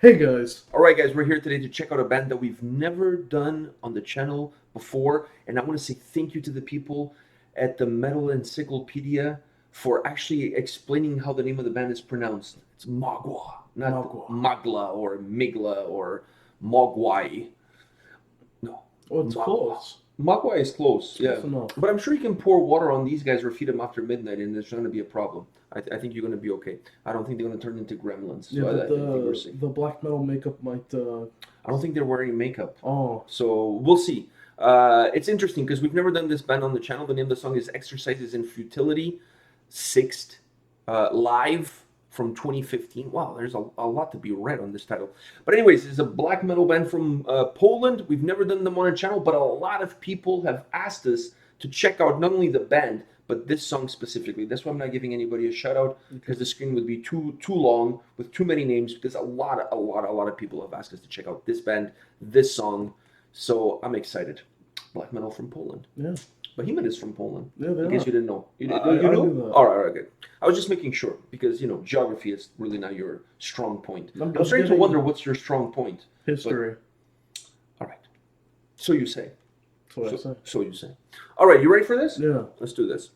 Hey guys. Alright guys, we're here today to check out a band that we've never done on the channel before, and I want to say thank you to the people at the Metal Encyclopedia for actually explaining how the name of the band is pronounced. It's Mgła, not Mgła or Mgła or Mogwai. No. Oh, it's close. Mgła is close, yeah. Enough. But I'm sure you can pour water on these guys or feed them after midnight and there's not going to be a problem. I think you're going to be okay. I don't think they're going to turn into gremlins. Yeah, So but I think we're safe. the black metal makeup might... I don't think they're wearing makeup. Oh. So we'll see. It's interesting because we've never done this band on the channel. The name of the song is Exercises in Futility, 6th, live from 2015. Wow, there's a lot to be read on this title. But anyways, it's a black metal band from Poland. We've never done them on a channel, but a lot of people have asked us to check out not only the band, but this song specifically. That's why I'm not giving anybody a shout out, because the screen would be too long with too many names, because a lot of people have asked us to check out this band, this song. So I'm excited. Black metal from Poland. Yeah. Bohemian is from Poland. Yeah, they in case are. you didn't know. You know? I knew that. All right, good. I was just making sure, because, you know, geography is really not your strong point. I'm just starting to getting wonder what's your strong point. History. All right. So you say. That's what I say. So you say. All right, you ready for this? Yeah. Let's do this.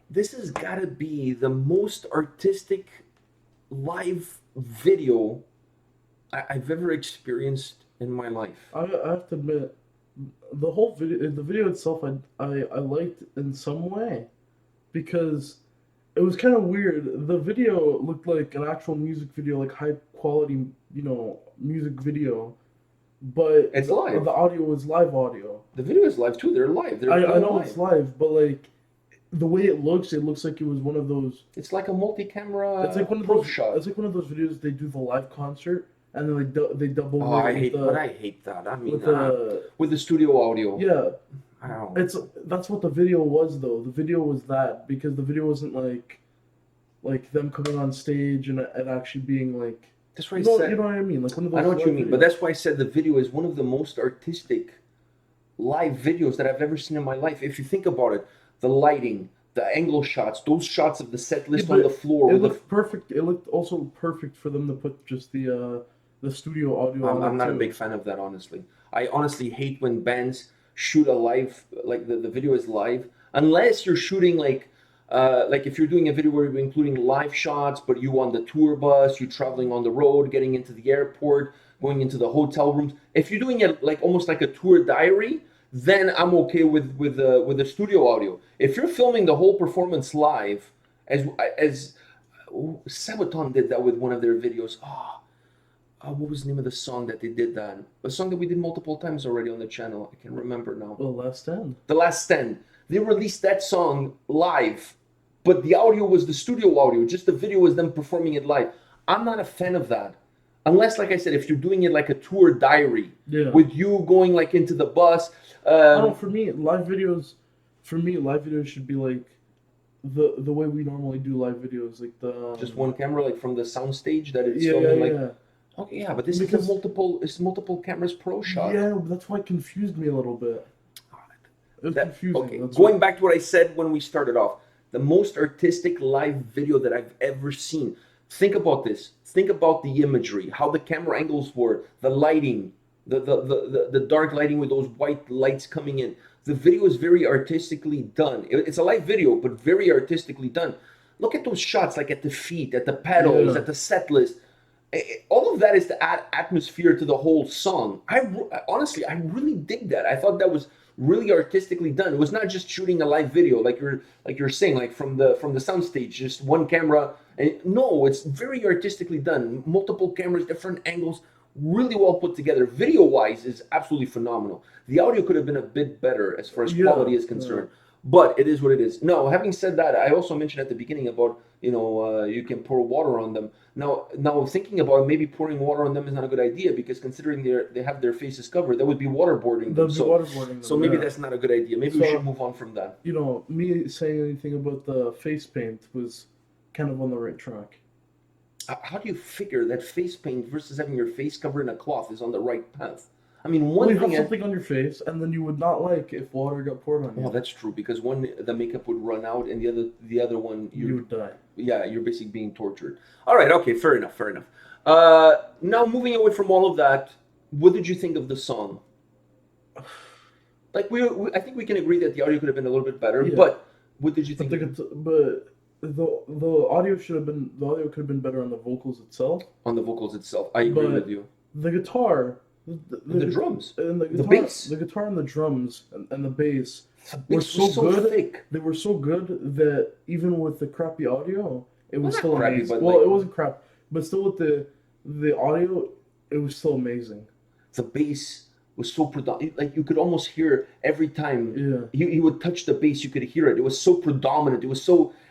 This has got to be the most artistic live video I've ever experienced in my life. I have to admit, the video itself, I liked in some way, because it was kind of weird. The video looked like an actual music video, like high quality, music video, but It's live. the audio was live audio. The video is live too. They're live. They're I playing know live. it's live, but like the way it looks like it was one of those. It's like a multi-camera It's like one of pro those. shot. It's like one of those videos they do the live concert and then they double. Oh, I with hate, the, but I hate that. I mean, with with the studio audio. yeah. I don't. That's what the video was though. The video was that, because the video wasn't like them coming on stage and actually being like, That's why I you know said. what I mean, like one of those. I know what you live mean, but videos. that's why I said the video is one of the most artistic live videos that I've ever seen in my life. If you think about it, the lighting, the angle shots, those shots of the set list Yeah, on but the floor. It With looked perfect. It looked also perfect for them to put just the studio audio on. I'm not a too. big fan of that, honestly. I honestly hate when bands shoot a live, like the video is live, unless you're shooting like if you're doing a video where you're including live shots, but you on the tour bus, you're traveling on the road, getting into the airport, going into the hotel rooms. If you're doing it like almost like a tour diary, then I'm okay with the studio audio. If you're filming the whole performance live, as Sabaton did that with one of their videos. What was the name of the song that they did that? A song that we did multiple times already on the channel. I can't remember now. The Last Stand. The Last Stand. They released that song live, but the audio was the studio audio. Just the video was them performing it live. I'm not a fan of that. Unless, like I said, if you're doing it like a tour diary, Yeah. with you going like into the bus. No, for me, live videos should be like the way we normally do live videos, like the Just one camera, like from the sound stage that it's yeah, filming. Like, yeah. okay, yeah, but this Because- is multiple cameras pro shot. Yeah, but that's why it confused me a little bit. It was confusing. Okay, That's going back to what I said when we started off, the most artistic live video that I've ever seen. Think about this. Think about the imagery, how the camera angles were, the lighting, the dark lighting with those white lights coming in. The video is very artistically done. It's a live video, but very artistically done. Look at those shots, like at the feet, at the pedals, at the set list. All of that is to add atmosphere to the whole song. Honestly, I really dig that. I thought that was really artistically done. It was not just shooting a live video like you're saying, like from the soundstage, just one camera. And no, it's very artistically done. Multiple cameras, different angles, really well put together. Video wise is absolutely phenomenal. The audio could have been a bit better as far as quality is concerned. But it is what it is. Now, having said that, I also mentioned at the beginning about, you can pour water on them. Now thinking about maybe pouring water on them is not a good idea, because considering they have their faces covered, that would be waterboarding them. So maybe that's not a good idea. Maybe we should move on from that. Me saying anything about the face paint was kind of on the right track. How do you figure that face paint versus having your face covered in a cloth is on the right path? I mean, you have something on your face, and then you would not like if water got poured on you. Well, that's true, because the makeup would run out, and the other one you would die. Yeah, you're basically being tortured. All right, okay, fair enough. Now, moving away from all of that, what did you think of the song? Like I think we can agree that the audio could have been a little bit better, but what did you think? But the audio could have been better on the vocals itself. On the vocals itself, I agree with you. The guitar. The drums, and the bass, the guitar and the drums and the bass were so good. Thick. They were so good that even with the crappy audio, it was still crappy, amazing. Well, it wasn't crap, but still with the audio, it was still amazing. The bass was so predominant, like you could almost hear every time he would touch the bass, you could hear it. It was so predominant. It was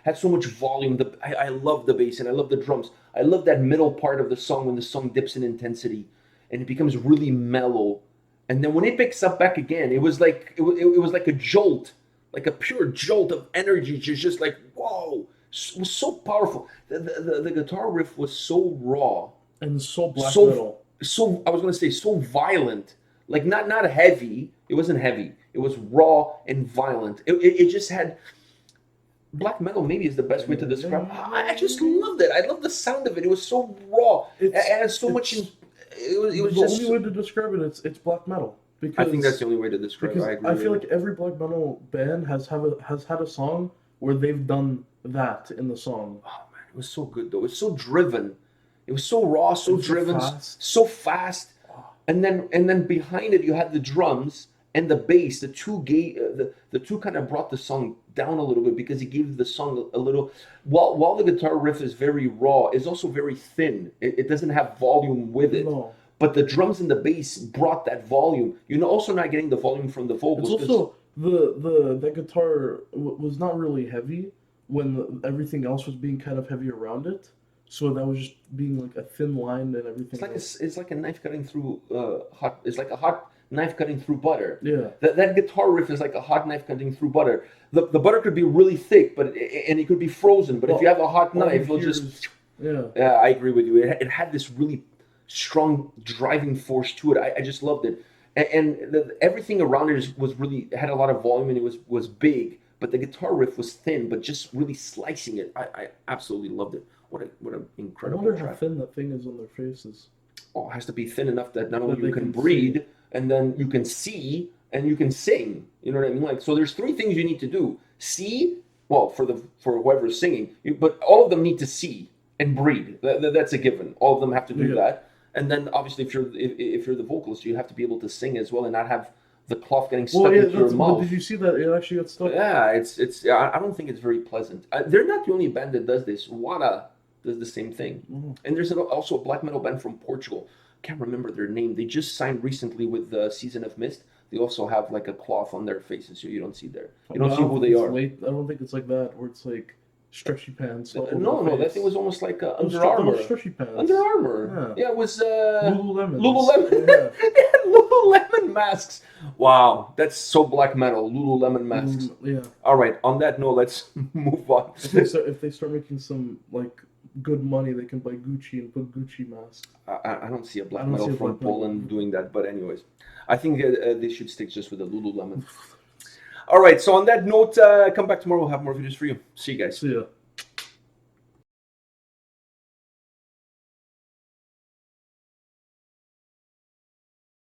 had so much volume. I love the bass and I love the drums. I love that middle part of the song when the song dips in intensity and it becomes really mellow, and then when it picks up back again, it was like it was like a jolt, like a pure jolt of energy, just like whoa, it was so powerful. The guitar riff was so raw and so black metal. So I was gonna say so violent, like not heavy. It wasn't heavy. It was raw and violent. It just had black metal. Maybe is the best way to describe. I just loved it. I love the sound of it. It was so raw. It had so much. It was the just, only way to describe it. It's black metal. Because, I think that's the only way to describe it. I feel like every black metal band has had a song where they've done that in the song. Oh man, it was so good though. It was so driven. It was so raw, so driven, so fast. And then behind it you had the drums and the bass. The two kind of brought the song down a little bit because it gave the song a little. While the guitar riff is very raw, it's also very thin. It doesn't have volume with it. No. But the drums and the bass brought that volume. You're also not getting the volume from the vocals. It's also the guitar was not really heavy when everything else was being kind of heavy around it. So that was just being like a thin line and everything. It's like a knife cutting through hot. It's like a hot knife cutting through butter. Yeah. That guitar riff is like a hot knife cutting through butter. The butter could be really thick, and it could be frozen. But if you have a hot knife, it'll just. Yeah. Yeah, I agree with you. It had this really strong driving force to it. I just loved it, and everything around it was really had a lot of volume and it was big. But the guitar riff was thin, but just really slicing it. I absolutely loved it. What an incredible track. I wonder how thin that thing is on their faces. Oh, it has to be thin enough that not only you can breathe, and then you can see, and you can sing. You know what I mean? Like, so there's three things you need to do. See, well, for whoever's singing, but all of them need to see and breathe. That's a given. All of them have to do that. And then obviously, if you're the vocalist, you have to be able to sing as well and not have the cloth getting stuck into your mouth. Did you see that it actually got stuck? Yeah, I don't think it's very pleasant. They're not the only band that does this. Wada does the same thing. Mm-hmm. And there's also a black metal band from Portugal. Can't remember their name. They just signed recently with the Season of Mist. They also have like a cloth on their faces, so you don't see you don't see who they are. I don't think it's like that, where it's like stretchy pants. No, that thing was almost like Under Armour. Stretchy pants. Under Armour. Yeah, it was Lululemon. Lululemon. Yeah. Lululemon masks. Wow, that's so black metal. Lululemon masks. Yeah. All right. On that note, let's move on. If they start making some like good money, they can buy Gucci and put Gucci masks. I don't see a black metal from Poland doing that, but anyways, I think they should stick just with the Lululemon. All right, so on that note, come back tomorrow. We'll have more videos for you. See you guys. See ya.